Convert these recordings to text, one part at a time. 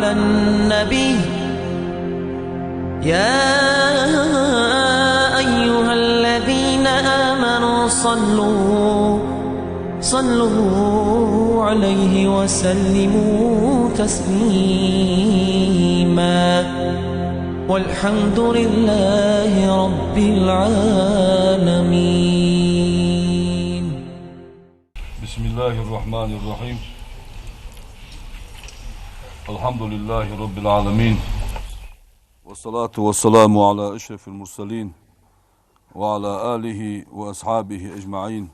على النبي يا أيها الذين آمنوا صلوا عليه وسلموا تسليما والحمد لله رب العالمين. بسم الله الرحمن الرحيم. الحمد لله رب العالمين، والصلاة والسلام على أشرف المرسلين وعلى آله وأصحابه أجمعين،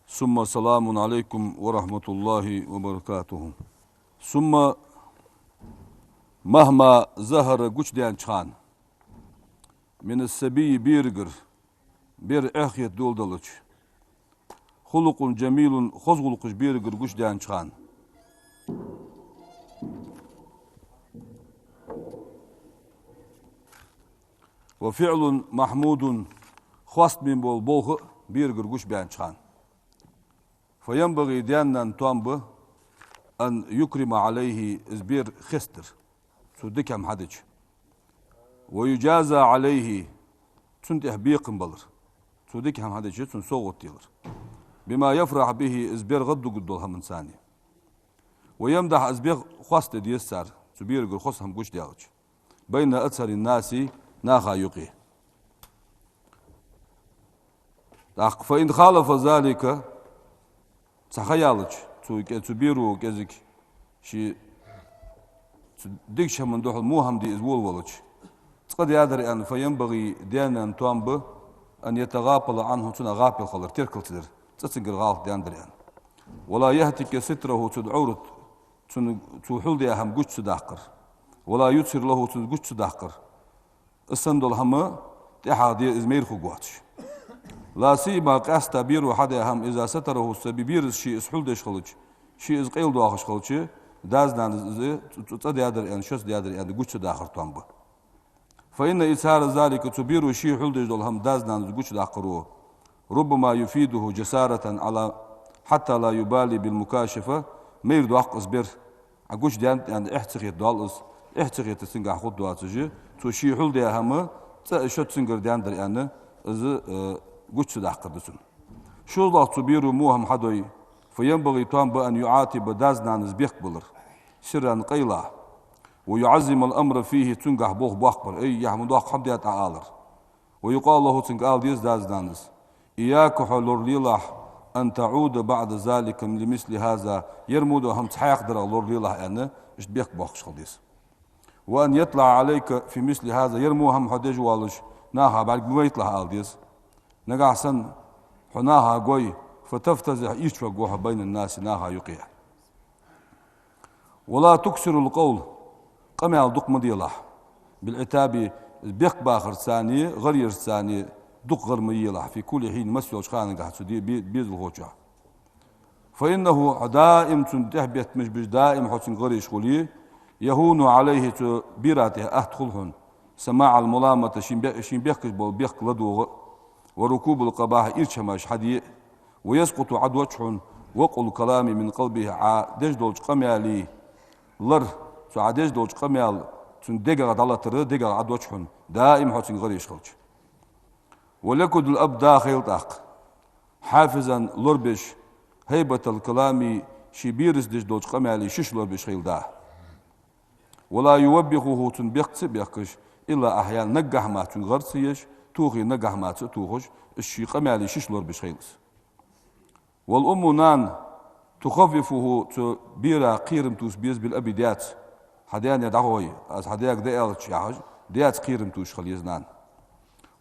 ثم سلام عليكم ورحمة الله وبركاته. ثم مهما ظهر قشدان شان من السبي بيرجر بير أخية دولدلج خلق جميل خزغلق بيرجر قشدان شان وفعل محمود خواست من بول بيرجر قش بان شان فينبغي ديانا توانب أن يكرم عليه إزبير خستر سودك هم حدج ويجازى عليه تنتح بيقن بلر سودك هم حدج تنسوغ تيلر بما يفرح به إزبير غدو قدولها من ثانية ويمدح إزبير خواست ديسار سبيرجر خص هم قش ديالج بين أكثر الناس ناخا يقي فإن خالف ذلك تخيالج تبيرو كذك شي ديكش من دوح موهم دي إزول ولج قد يدري أن فينبغي ديانا أن توانب أن يتغافل عنه تنا غافل خلر تركل تدر تسنقر غالط ديان دريان ولا يهتك ستره تدعورت تحول دي أهم قج تداقر ولا يتسر له تدقج تداقر السندل هم تحادي إزمير خقواتش لا سيما قاس تبير حدا هم إذا ستره السبيبير شيء اسحول دش خلج شيء اسقيل دواخش خلج داز نان تدي هذا يعني شوس دي هذا يعني قوتش داخل تنبه فإن إثار ذلك تبير شيء حول دش هم داز نان قوتش داخروه ربما يفيده جسارة على حتى لا يبالي بالمكاشفة ما يرد حق إصبر عقوش ديان يعني احتقيت دوالس احتقيت تسنجع خود دواتجي تو شيء حول دي هم شو تسنجر ديان در يعني إذ قوتش داخل دسون شو الله تبير موهم حدوي فينبغي توان بأن يعاتب دازنا نزبيق بلر سرا قيلا ويعزم الأمر فيه تنقح بوخ بأخبر أي يحمد أخ حمد يتعالر ويقال له تنقال ديز دازنا نز إياك حلور ليلح أن تعود بعد ذلك لمثل هذا يرمود هم تحيق در لور ليلح أنه اشتبيق بوخ شخديس وأن يطلع عليك في مثل هذا يرمو هم حديج والش ناها بعد ما يطلع آلديس نقع سن حناها قوي فتفتزح يشفى قوها بين الناس ناها يقيع ولا تكسر القول قمع الدق مديلح بالعتاب بيق باخر ثاني غير ثاني دق غير ميلح في كل حين مسيوش خانق حسودي بيز الهوجة فإنه دائم تنتهبت مش دائم حسن غير يشغلي يهون عليه بيراته أدخلهن سماع الملامة شين بيقش بول بيق لدو وركوب القباح إرشماش حدي ويسقط عد وجه وقل كلام من قلبه عادج دولج قميالي لر عادج دولج قميال تن دقر دالة تر دقر عد وجه دائم حسن غير يشخلج ولكد الأب داخل تاق حافظا لربش هيبة الكلام شبيرس دج دولج قميالي شش لربش خيل داه ولا يوبخه تن بيقص بيقش إلا أحيان نقح ما تن غرسيش توخي نقح ما توخش الشي قميالي شش لربش خيلس والأم نان تخففه تبيرا قيرم توس بيز بالأبي ديات حديان يدعوي أز حدياك ديالت شياج ديات قيرم توش خليز نان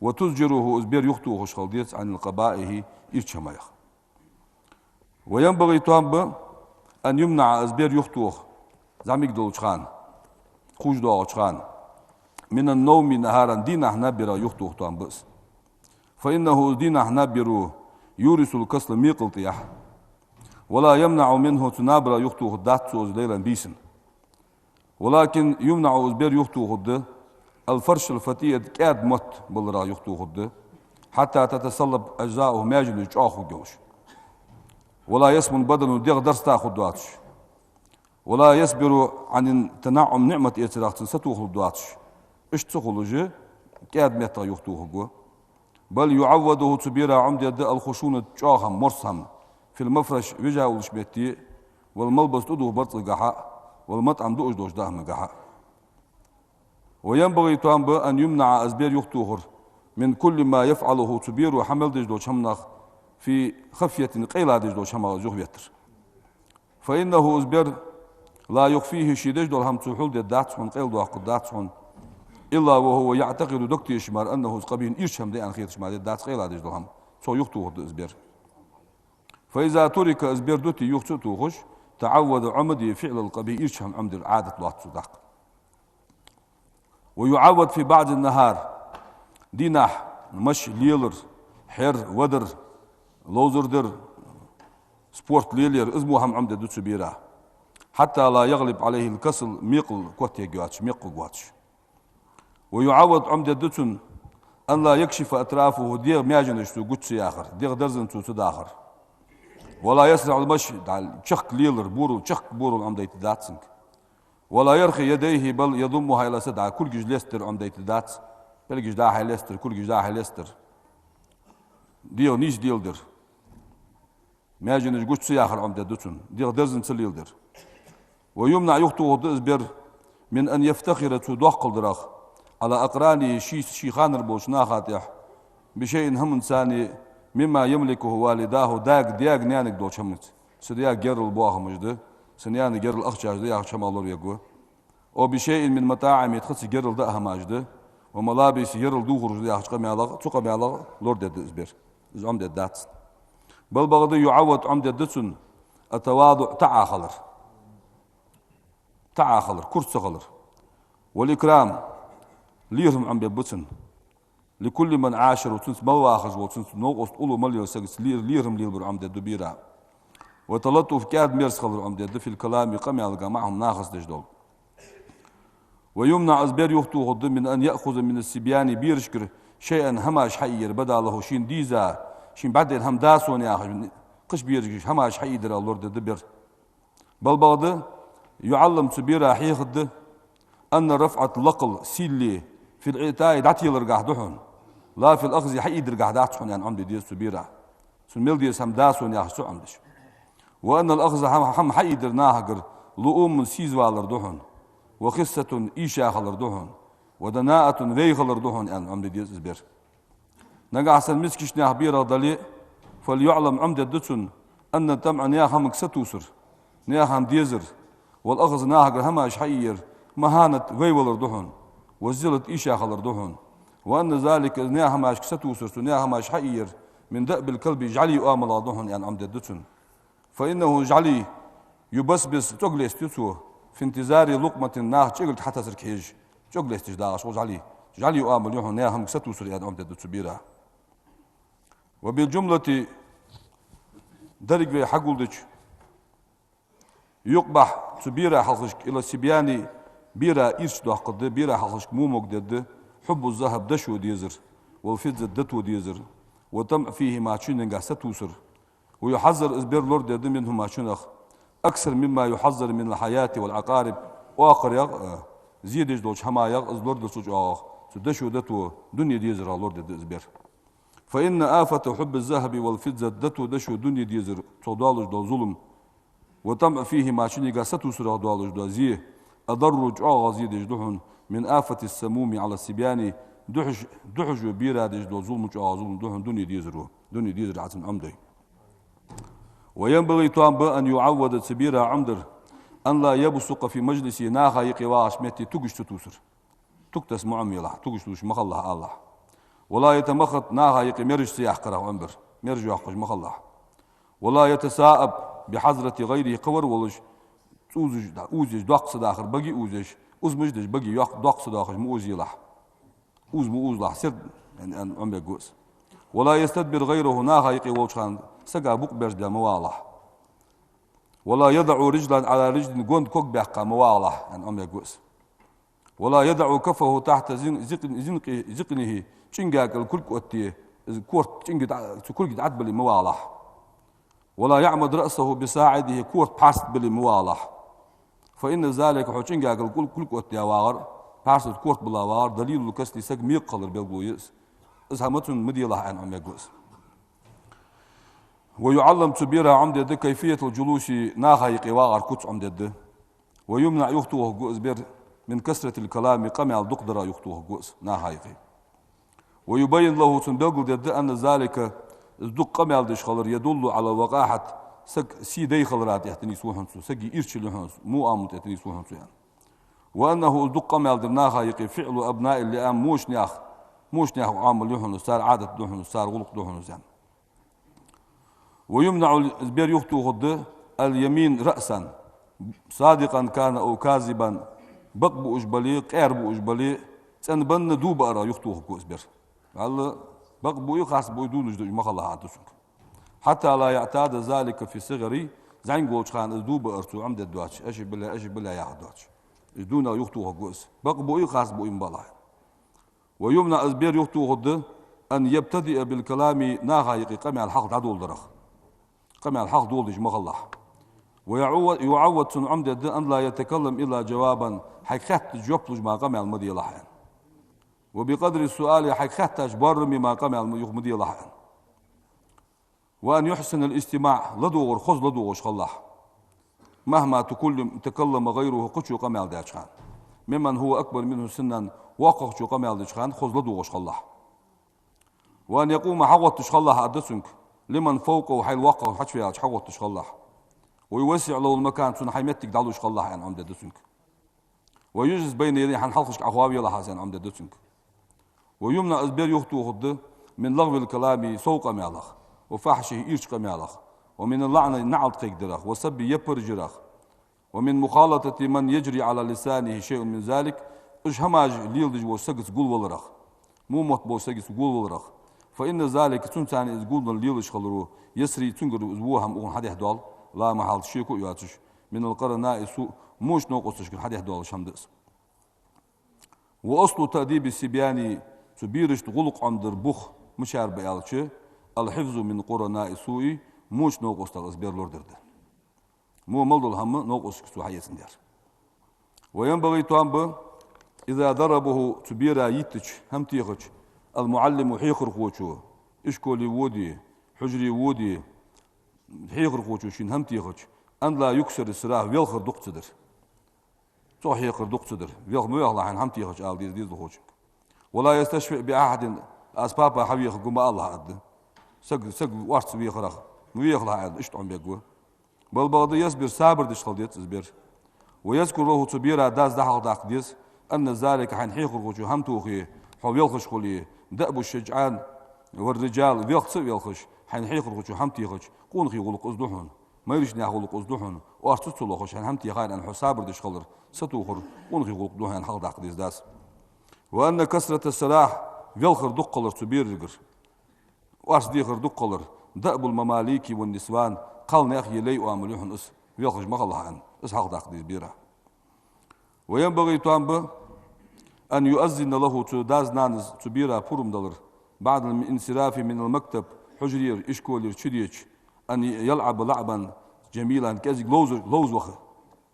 وتزجره أزبير يختوه خلديت عن القبائه إرشمايخ وينبغي توانب أن يمنع أزبير يختوه زعميك دولشخان خوش دولشخان من النوم نهارا دينا حنابرا يختوه توانبس فإنه دينا حنابرو يورث الكسل ميقلطيح ولا يمنع منه تنابرا يختوه داتسوز ليلا بيسن ولكن يمنع أزبير يختوه الد الفرش الفتية كاد مت بلرا يختوه الد حتى تتصلب أجزاؤه ماجل يجاخو جوش ولا يسمن بدن ديغ درس تاخد دواتش ولا يصبر عن التنعم نعمة إتراخت ستوخل دواتش اشتغلوجي كاد ميتا يختوه بل يعوده تبيرا عمد يد الخشونة جاهم مرسهم في المفرش وجا والشبيتي والملبس تدوه برط قحا والمطعم دوش دوش داهم قحا وينبغي تنبأ أن يمنع أزبير يختوهر من كل ما يفعله تبير وحمل دجدو شمنخ في خفية قيلة دجدو شمال زهويتر فإنه أزبير لا يخفيه شي دجدو الهم تحول دي داتسون قيل دو أقل داتسون إلا وهو يعتقد دكتي شمار أنه قبين إرشم دي أنخير شمار دي دات قيلة دجدو الهم سو يختوهر دي أزبير فإذا ترك أزبير دوتي يختوهش تعود عمدي فعل القبي إرشم عمد العادة لوات صدق ويعود في بعض النهار ديناح مش ليلر حر ودر لوزردر سبورت ليلر اسمهم عمد دوتسو بيرا حتى لا يغلب عليه الكسل ميقل كوتي جواتش ميقل جواتش ويعود عمد دوتسون أن لا يكشف أطرافه ديغ مياجنش تو قدسي آخر ديغ درزن تو تداخر ولا يسرع المشي دال تشك ليلر بورو تشك بورو عمد يتداتسنك ولا يرخي يديه بل يضمها إلى سدعة كل جيج ليستر عمد يتداتس كل جيج داحي ليستر كل جيج داحي ليستر ديو نيش ديلدر مياجنش قدسي آخر عمد دوتسون ديغ درزن تليلدر ويمنع يخطو دزبر من أن يفتخر تدوخل دراخ على أقرانه شيخان البوش ناخاتح بشيء هم ثاني مما يملكه والداه دياغ نيانك دو شمت سديا جير البواه مجد سنيان جير الأخشاج دياغ شمالور يقوى أو بشيء من مطاعم يتخص جير الدأها ماجد وملابس جير الدوغر دياغ تقم يالا لورد دزبر عمد الدات بل بغضي يعود عمد الدتسن التواضع تعاخلر كرس خلر والإكرام ليهم عم بيبتن لكل من عاشر وتنس مواخذ وتنس نوقست أولو مليون سجس ليهم ليبر عم دبيرا وتلطف كاد ميرس خلر عم في الكلام قم يلقى معهم ناخذ دجدول ويمنع أزبير يخطو غض من أن يأخذ من السبيان بيرشكر شيئا هماش حير بدا له شين ديزا شين بعدين هم داسون ياخذ قش بيرشكر هماش حيدر اللورد دبر بل بعض يعلم سبيرا حيخد أن رفعة لقل سيلي في العتاي دعتي لرقاه دحون لا في الأخذ حيد رقاه داتحون يعني عمد ديس سبيرا سنميل ديس هم داسون ياخسو عمدش وأن الأخذ هم حيد رناهقر لؤوم من سيزوالر دحون وخصة إيشا خلر دحون ودناءة ذي خلر دحون يعني عمد ديس سبير نقع حسن مسكش ناه بيرا ضلي فليعلم عمد الدتسن أن التمع نياهم كستوسر نياهم ديزر والأخذ ناهقر هماش حير مهانة ويولر دهون وزلت إيشا خلر دهون وأن ذلك نياها ماش كستوسر نياها ماش حير من دأب الكلب جعلي آملا دهون يعني عمد الدتن فإنه جعلي يبسبس تقليس تسوه في انتظار لقمة ناه تشغل حتى سركيج تقليس تجداش جعلي آمل يهون نياها كستوسر يعني عمد الدتبيرا وبالجملة درج حقولدش يقبح تبيرا حلقشك إلى سبياني بيرا إيش دقد بيرا حلقشك مو مقدد حب الذهب دشو ديزر والفضة دتو ديزر وطمع فيه ما تشينغا ستوسر ويحذر إزبير لورد يد منهم ما شنخ أكثر مما يحذر من الحياة والعقارب وآخر يغ زيدش دوش هما يغ إزلورد سوج دشو دتو دنيا ديزر لورد يد إزبير فإن آفة حب الذهب والفضة دتو دشو دنيا ديزر صدالج دو ظلم وطمع فيه ما شنيغا ستوسر دوالج دو زيه أضرج غزيد دحن من آفة السموم على السبيان دحج بيرا دجدو ظلم ظلم دحن دنيا ديزر عتم عمدي وينبغي توانبا أن يعود سبيرا عمدر أن لا يبصق في مجلس ناخا يقواش متي تقش تتوسر تكتس معميلة تقش توش مخلها الله ولا يتمخط ناخا يقي مرج سياح قرأ عمبر مرج يحقش مخلها ولا يتساءب بحضرة غيره قور ولج اوزج دقص داخل بقي اوزج مجدج بقي دقص داخل موزي لح موز لح سر يعني عم بيقوس ولا يستدبر غيره ناخا يقي وجهان سقا بوق برج موالح ولا يضع رجلا على رجل قند كوك بيحقى موالح يعني عم بيقوس ولا يضع كفه تحت زقنه شنقاك الكل كوتي كورت شنقد كل قد عدبلي موالح ولا يعمد رأسه بساعده كورت باست بالموالح فإن ذلك حوشين قال كل قوت يا واغر بارسل كورت بلا واغر دليل الكسل سك ميق قلر بيقويس إسهامتون مدي الله عن عم يقوس ويعلم تبيرا عمدة كيفية الجلوس ناغايق واغر كوت عمدة ويمنع يخطوه قوس بير من كسرة الكلام قمع الدقدرة يخطوه قوس ناغايق ويبين له تنبقل أن ذلك الدق قمع الدشخلر يدل على وقاحة سك سي دي خلرات يحتني سوحنسو سكي إيرش لحنس مو آمن يحتني سوحنسو يعني وأنه الدق قمع الدناغايق فعل أبناء اللي آم موش نياخ عامل لحنس صار عادة لحنس صار غلق لحنس يعني ويمنع البير يخطو غد اليمين رأسا صادقا كان أو كاذبا بقبو أجبلي قيربو أجبلي تنبن دوب أرى يخطو غد بير قال بقبو يخاس بو يدون جدو مخلا عاتوشنك حتى لا يعتاد ذلك في صغري زين قوش خان دوب أرتو عمد الدواتش أجي بلا يا دواتش يدون يخطو غد بقبو يخاس بو ينبلا ويمنع البير يخطو غد أن يبتدئ بالكلام ناغايق قمع الحق عدول درخ قمع الحق دول دج مغلح ويعود سن عمدة أن لا يتكلم إلا جوابا حيخت جوبلج ما قمع المدي لحين وبقدر السؤال حيخت أجبر مما قمع المدي لحين وأن يحسن الاستماع لدوغر خذ لدوغر شخلح مهما تكلم غيره قتشو قمع داشخان ممن هو أكبر منه سنا وقف قمع داشخان خذ لدوغر شخلح وأن يقوم حوط تشخلح أدسنك لمن فوقه حي الواقع وحش فيها حوط تشخلح ويوسع له المكان سن حيمتك دعلو شخلح يعني عمد دسنك ويجلس بين يديه حن حلقش أخوابي الله حسن عمد دسنك ويمنع البير يخطو خد من لغو الكلام سوق مالخ وفحشه إيش مالخ ومن اللعنة نعل قيقدرخ وسب يبرجرخ ومن مخالطة من يجري على لسانه شيء من ذلك إيش هماج ليلدج وسقس قول ولرخ مو مطبو سقس قول ولرخ فإن ذلك تنتان إزقول الليلش خلرو يسري تنقر أزبوهم أون حد يحدول لا محل شيكو ياتش من القرناء سوء موش نوقصش حد يحدول شمدس وأصل تأديب السبياني تبيرش تغلق عند البخ مشار بيالش الحفظ من قرناء سوء موش نوقص تغزبير لوردرد مو ملدو الهم نوقص كسو حيث ندير وينبغي توانب إذا ضربه تبيرا يتش هم تيغش المعلم حيخر خوشو إشكولي وودي حجري وودي حيخر خوشو شين هم تيغش أن لا يكسر السراح ويلخر دقتدر تو حيخر دقتدر ويلخر مويخ عن هم تيغش آل ديز خوشك ولا يستشفئ بأحد أسبابا حويخ قم الله عد سق وارت ويخرخ ويخ عد اشتعم بيقوه بل بعض يصبر صابر دشخل ديت يصبر ويذكر له تبيرا داز دحق داق ديس أن ذلك حين حيخر خوشو هم توخي حو يلخش خليه دأب الشجعان والرجال بيخص بيلخش حين حيخر خوشو هم تيخش قون خي غلق أزدحون ما يريش ناخ غلق أزدحون وأرتستو لخش حين هم تيخاين أن حسابر دش خلر ستوخر قون خي غلق دوحين حق داق ديس داس وأن كسرة السلاح بيلخر دقلر تبير رقر وأرس ديخر دقلر دأب المماليك والنسوان قال ناخي لي وعملوحن اس بيلخش مغلح عن اس حق داق ديس بيرا وينبغي توانبه أن يؤذن له تداز نانز تبيرا بورم دلر بعد الانصراف من المكتب حجرير إشكولير تشديش أن يلعب لعبا جميلا كازي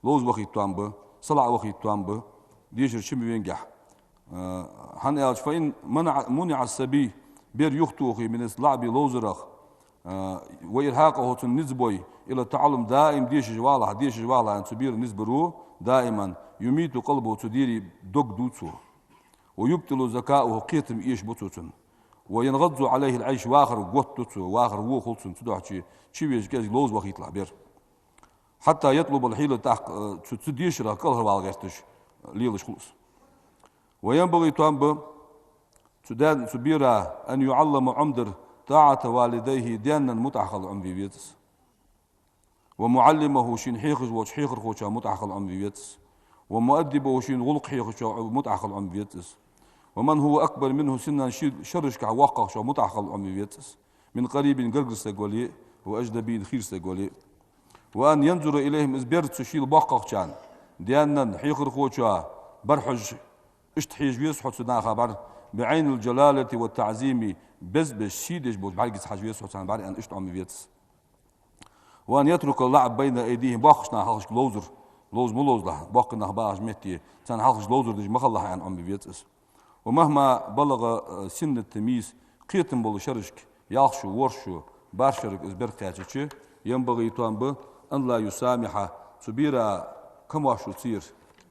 لوز وخي توانبه صلع وخي توانبه ديشر شمي وينجح هن يالش فإن منع السبي بير يختوخي من لعب لوزرخ وإرهاقه تنزبوي إلى التعلم دائم ديش جوالا أن تبير نزبرو دائما يميت قلبه تديري دوك دوتسو ويبطل ذكاؤه قيتم إيش بطوتن وينغض عليه العيش واخر قوت توتسو واخر وو خلصن تدوح شي كاز لوز وخي يطلع بير حتى يطلب الحيلة تحق تديشرا كلها والغيرتش ليلش خلص وينبغي توانب تدان تبيرا أن يعلم عمدر طاعة والديه ديانا متعخل عم بيبيتس ومعلمه شين حيخز وشحيخر خوشا متعخل عم بيبيتس ومؤدبه شين غلق حيخش متعخل عم بيبيتس ومن هو أكبر منه سنا شرش كعواقع شو متعخل عم بيبيتس من قريب قرقر سيقولي وأجنبي خير سيقولي وأن ينظر إليهم إزبيرت سشيل باقع كان ديانا حيخر خوشا برحج اشتحيج بيسحط سنا خبر بعين الجلالة والتعزيم بز شيدش بود بعرقس حاج بيسحط سنا بعد أن اشت عم بيبيتس وأن يترك اللعب بين أيديهم باخشنا حاش لوز ملوز له باقي نهباج متي تان حلقش لوزر دج مخلح عن عم بيتس ومهما بلغ سن التمييز قيتم بول شرشك يالشو ورشو بارشرك ازبر قاتشي ينبغي توان أن لا يسامح سبيرا كم تصير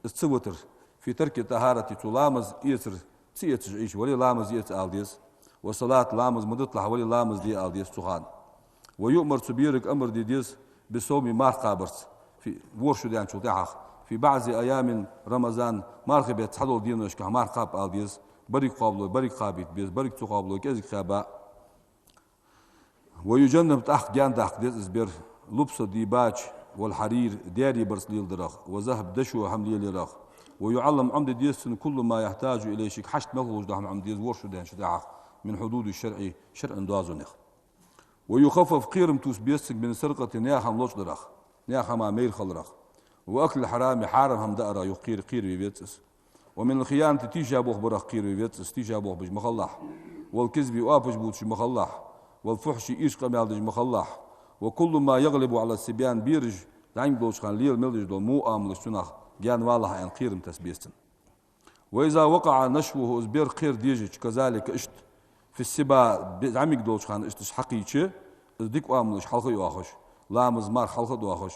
التوتر في ترك طهارة تلامز يسر تيتش عيش ولي لامز يت الديس وصلاة لامز مدطلع ولي لامز دي الديس تخان ويؤمر سبيرك أمر ديس بصوم مار قابرت في ورشو ديان شو في بعض أيام رمضان مارخبت تحضر دينوش كمار قاب الديس بريك قابلو بريك قابيت بيس بريك تقابلو كذا خابا ويجنب تحت جان تحت ديس اسبر لبس ديباج والحرير دياري برسليل درخ وذهب دشو حمليل درخ ويعلم عمد ديس كل ما يحتاج اليه شيك حشت مغلوج دهم عمد ديس ورشو دان شداع من حدود الشرع شرع دوازونخ ويخفف قيرم توس بيسك من سرقة نياخم لوش درخ نياخم ميل خلرخ واكل الحرام حارم هم دقرا يقير قير بيبيتس ومن الخيانة تيجابوه برخ قير بيبيتس تيجابوه بج مخلح والكذب وابج بوتش مخلح والفحش إيش قمال دج مخلح وكل ما يغلب على السبيان بيرج دعم دوش خان ليل ملج دول مو آمل شنخ جان والله عن قيرم تسبيستن وإذا وقع نشوه أزبير قير ديجج كذلك اشت في السبا دعمك دوش خان اشتش حقيقة ازديك آملش حلقة يواخش لامز مار حلقة دواخش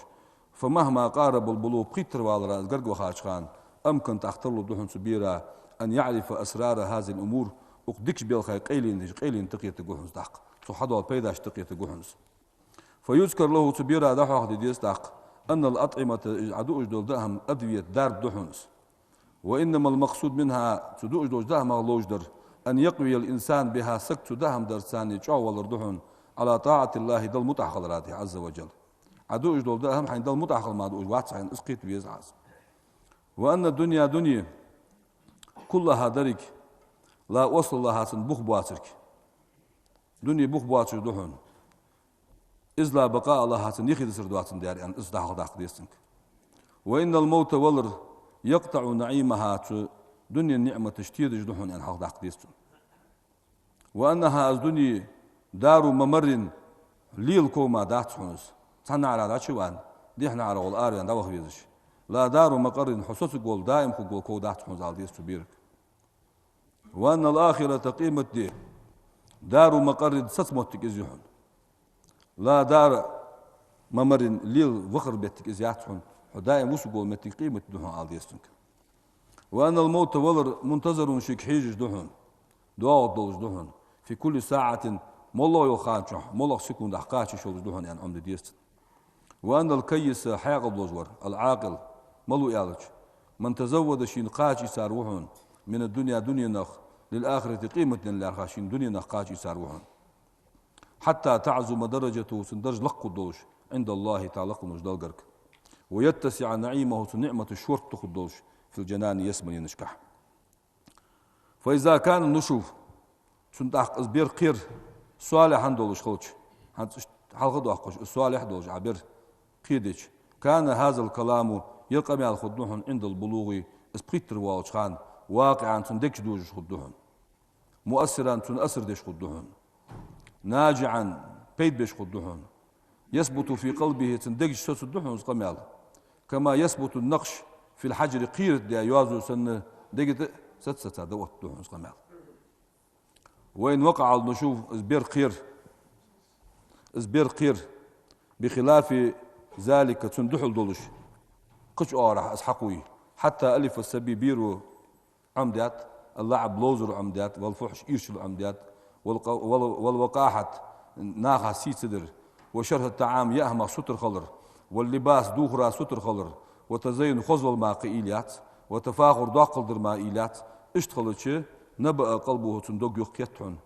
فمهما قارب البلو بقيتر والرا القرق وخاش خان أمكن تختار له دهن سبيرا أن يعرف أسرار هذه الأمور وقدكش بيلخي قيلين تقية تقوحنز داق صحدوا بيداش تقية تقوحنز فيذكر له سبيرا دحوح ديس داق أن الأطعمة عدو أجدول دهم أدوية دار دحنز وإنما المقصود منها تدو أجدول دهم لوجدر أن يقوي الإنسان بها سكت دهم درساني تشاول دحن على طاعة الله دل متعخل راته عز وجل عدو أجدول دهم حين دل متعخل ما دو أجوات حين اسقيت بيزعز وأن الدنيا دنيا كلها درك لا وصل لها سن بخ بواترك دنيا بخ بواتر دحن إذ لا بقاء لها سن يخي دسر دواتن داري أن إصداح داق ديستنك وإن الموت ولر يقطع نعيمها دنيا النعمة تشتيد دحن أن حق داق ديستن وأنها الدنيا دار ممر ليل كوما دات حنس تنا على داتشوان ديحنا على والآريان داوخ بيزش لا دار مقر حسوس قول دائم قول كو دات حنس على ديستو بيرك وأن الآخرة قيمة دي دار مقر ستموتك إزيحن لا دار ممر ليل وخر بيتك إزيحن دائم وسقول متك قيمة دحن على ديستنك وأن الموت ولر منتظر شيك حيجش دحن دعاء دوش دحن في كل ساعة مولو يخانشح مولو سكون دحقاتش شولش دحن يعني عمد ديستن وأن الكيس حاقب دوزور العاقل ملو يالج من تزود شين قاتش يساروحن من الدنيا دنيا نخ للآخرة قيمة للآخرين دنيا نخ قاتش يساروحن حتى تعزم درجته سندرج لق الدوش عند الله تعالى قنوش دالقرك ويتسع نعيمه نعمة الشورت تخدوش في الجنان يسمن ينشكح فإذا كان النشوف سندح أزبير قير صالح دولش خلش حلقة دوحقش صالح دولش عبر قيدش كان هذا الكلام يلقى مع الخدوحن عند البلوغ اسبريتر والشخان واقعا سندكش دوش خدوحن مؤثرا سنأثر ديش خدوحن ناجعا بيد بيش خدوحن يثبت في قلبه سندكش سدوحن قمال كما يثبت النقش في الحجر قير دي يوازو سن دقت ست دوت دوحن قمال وين وقع النشوف ازبير قير بخلاف ذلك تندحل دولش قش أورح أسحقوي حتى ألف السبي بيرو عمدات اللعب لوزر عمدات والفحش إيرش العمدات والوقاحة ناخا سي صدر وشره الطعام يأهما ستر خلر واللباس دوخرا ستر خلر وتزين خزل ما قيلات وتفاخر داقل در ما إيلات اشتغلتش نبأ قلبه تندق يقيتحن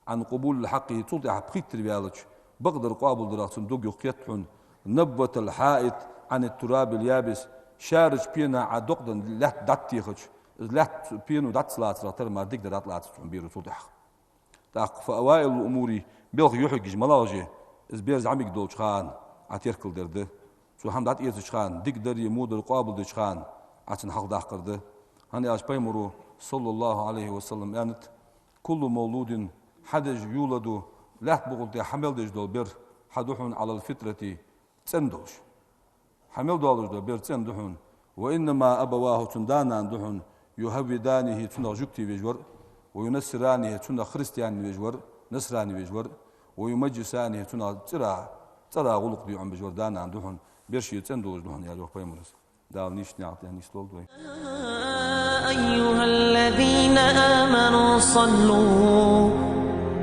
عن قبول الحق تلطع بخيت تربيالج بقدر قابل درا تندق يقيتحن نبت الحائط عن التراب اليابس شارج بينا عدقدن لات داتيخج لات بينو دات سلات راتر ما ديك درات لات تنبيرو تلطع تاق فأوائل الأمور بيلغ يحج ملاجه ازبير زعمك دولش خان عتيركل درده شو هم دات إيزش خان ديك در يمود القابل دش خان عشان حق داق قرده هني أش بيمرو صلى الله عليه وسلم يعني كل مولود حدج يولد لا بقولت حمل دج دول بير حدوحن على الفطرة تندوش حمل دولش دول بير تندوحن وإنما أبواه تندانا دحن يهودانه تنا جكتي بجور وينصرانه تنا خريستيان بجور نصراني بجور ويمجسانه تنا ترى غلق بيعم بجور دانا دحن برشي تندوج دحن يا جوخ بيمرس دال نيش نعطي نيش تولدوي. أيها الذين آمنوا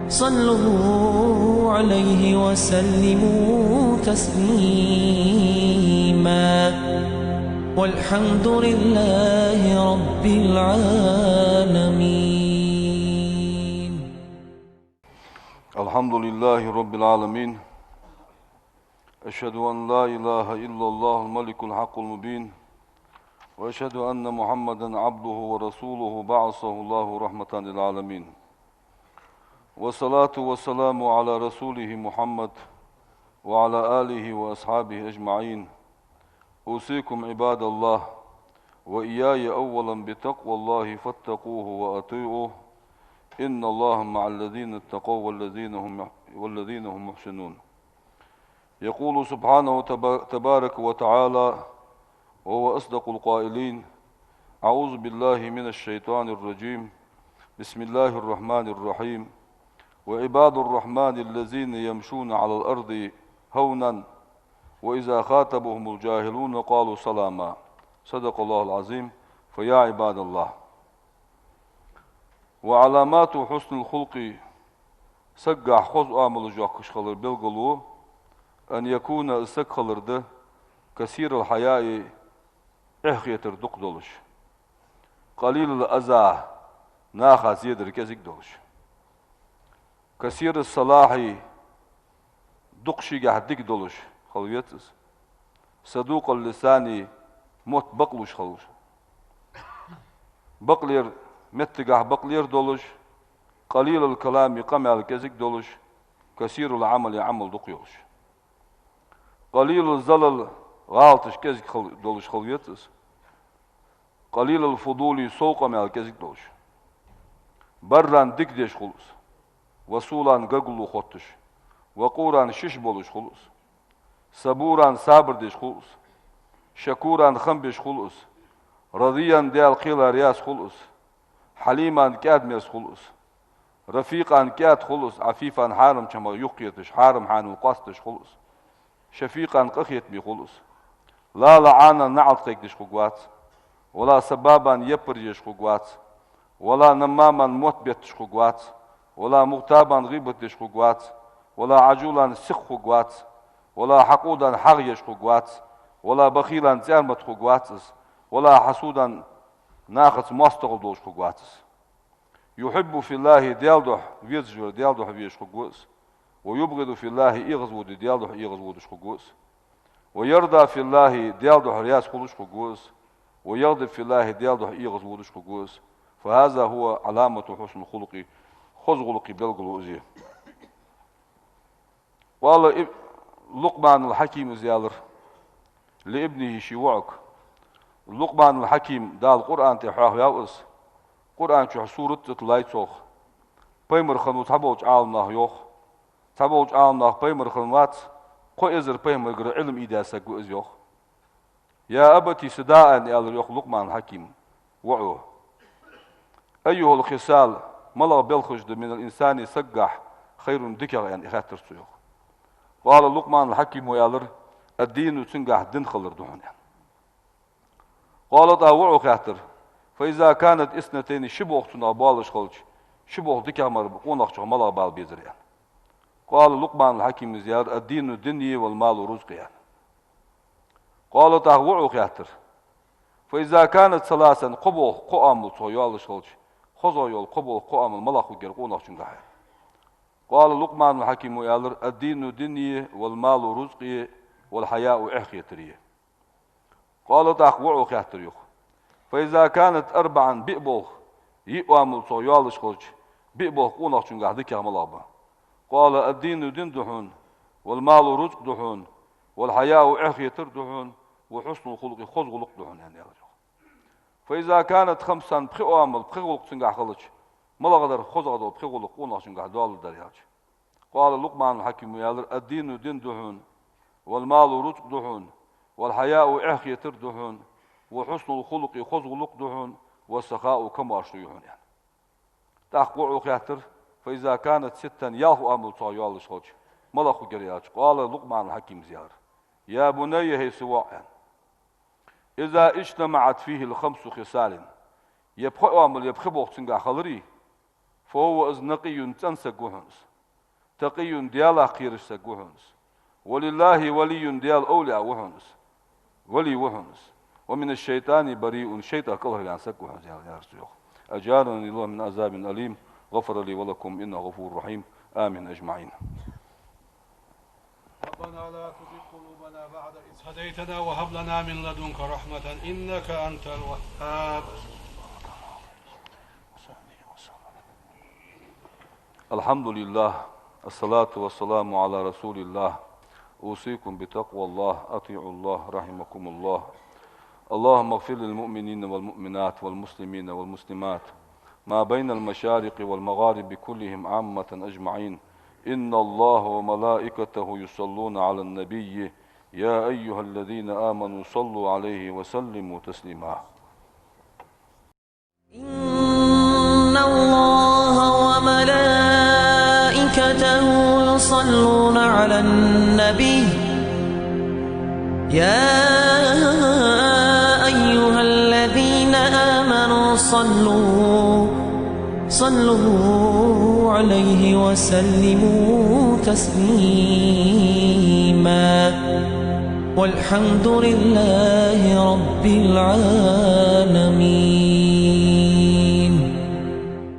صلوا عليه وسلموا تسليما والحمد لله رب العالمين. الحمد لله رب العالمين. أشهد أن لا إله إلا الله الملك الحق المبين وأشهد أن محمدا عبده ورسوله بعثه الله رحمة للعالمين والصلاة والسلام على رسوله محمد وعلى آله وأصحابه أجمعين. أوصيكم عباد الله وإياي أولا بتقوى الله فاتقوه وأطيعوه إن الله مع الذين اتقوا والذين هم محسنون. يقول سبحانه تبارك وتعالى وهو أصدق القائلين: أعوذ بالله من الشيطان الرجيم بسم الله الرحمن الرحيم وعباد الرحمن الذين يمشون على الأرض هونا وإذا خاطبهم الجاهلون قالوا سلاما. صدق الله العظيم. فيا عباد الله، وعلامات حسن الخلق سقع خذ آمل جاكش خلر بالقلو أن يكون السق خلرده كثير الحياء إحيتر دق دولش قليل الأذى ناخا زيدر كزيك دولش كثير الصلاح دقشي قاعدك دولش خلويتس صدوق اللسان موت بقلوش خلوش بقلير متقع بقلير دولش قليل الكلام قمع كزيك دولش كثير العمل عمل دقيوش قليل الزلل غالطش كزيك دولش خلويتس قليل الفضول سوق مع كزيك دولش بران ديك ديش خلص وصولان قرقلو خوتش وقوران شش بولش خلص صبوران صابر ديش خلص شكوران خنبش خلص رضيان ديال قيل رياس خلص حليمان كاد ميس خلص رفيقان كاد خلص عفيفان حارم كما يقيتش حارم حانو قاستش خلص شفيقان قخيت بي خلص لا لعانا نعط قيكدش خقوات ولا سبابان يبرجش خقوات ولا نماما موت بيتش خقوات ولا مغتابا غيبتش خقوات ولا عجولا سخ خقوات ولا حقودا حغيش خقوات ولا بخيلا زيرمت خقوات ولا حسودا ناخذ مستغل دوش خقوات. يحب في الله ديالدح ويزجر ديالدح ويش خقوس ويبغض في الله يغزود ديالدح يغزودش خقوس ويرضى في الله ديالدح رياس خلوش خقوس ويغضب في الله ديالدح يغزودش خقوس. فهذا هو علامة حسن الخلق خزغلق بالقلوزي. والله لقمان الحكيم زيالر لابنه شيوعك لقمان الحكيم دا القرآن تحاه ياوس قرآن شو سورة تلايتوخ بيمر خنو تبوج عالناه يوخ تبوج عالناه بيمر خنوات قو إزر بيمر قر علم إيداسا قو إز يوخ يا أبتي سداء يالر يوخ لقمان الحكيم وعوه أيها الخصال ملا بالخجد من الإنسان سقح خير دكر يعني خاطر سيوخ. قال لقمان الحكيم ويالر الدين تنقح دين خلر دهون يعني. قال طاوعو خاطر فإذا كانت اثنتين شبه اختنا بالش خلش شبه دكر مربقون أخشى ملا بال بيزر يعني. قال لقمان الحكيم زيار الدين الدنيا والمال رزق يعني. قال طاوعو خاطر فإذا كانت ثلاثا قبو قامل صيال خلش خذوا يول قبول قام الملخ وجرقون أخشنجاه. قال لقمان الحكيم ويالر الدين دنيا والمال رزقي والحياء إحيتريه. قال تقوعوا خياتريخ فإذا كانت أربعا بيبوخ يقامل صيال خلش بيبوخ قون أخشنجاه ذيك ملابا. قال الدين دين دحون والمال رزق دحون والحياء إحيتر دحون وحسن الخلق خزغلق دحون يعني. فإذا كانت خمسا بخي أمل بخي غلق سنجح خلش ملا غدر خزغدو بخي غلق قونا سنجح دوال درياج. قال لقمان الحكيم يالر الدين دين دحون والمال رزق دحون والحياء إحيتر دحون وحسن الخلق خزغلق دهن والسخاء كما شيوهن يعني تحقوع خياتر فإذا كانت ستا ياهو أمل طايال الصوت ملخو جريات قال لقمان الحكيم زيار يا بني هي سواء إذا اجتمعت فيه الخمس خصال يبخو أمل يبخو بوقتنغا خلري فهو نقي تنسقوهنس تقي ديال خير سقوهنس ولله ولي ديال أولياء وهنس ولي وهنس ومن الشيطان بريء شيطان كله يعني سقوهنس يا رسول أجارني الله من عذاب أليم غفر لي ولكم إنه غفور رحيم آمين أجمعين. ربنا لا تزغ قلوبنا بعد إذ هديتنا وهب لنا من لدنك رحمة إنك أنت الوهاب. الحمد لله الصلاة والسلام على رسول الله أوصيكم بتقوى الله أطيعوا الله رحمكم الله. اللهم اغفر للمؤمنين والمؤمنات والمسلمين والمسلمات ما بين المشارق والمغارب كلهم عامة أجمعين. إن الله وملائكته يصلون على النبي يا أيها الذين آمنوا صلوا عليه وسلموا تسليما. إن الله وملائكته يصلون على النبي يا أيها الذين آمنوا صلوا عليه وسلموا تسليما. والحمد لله رب العالمين.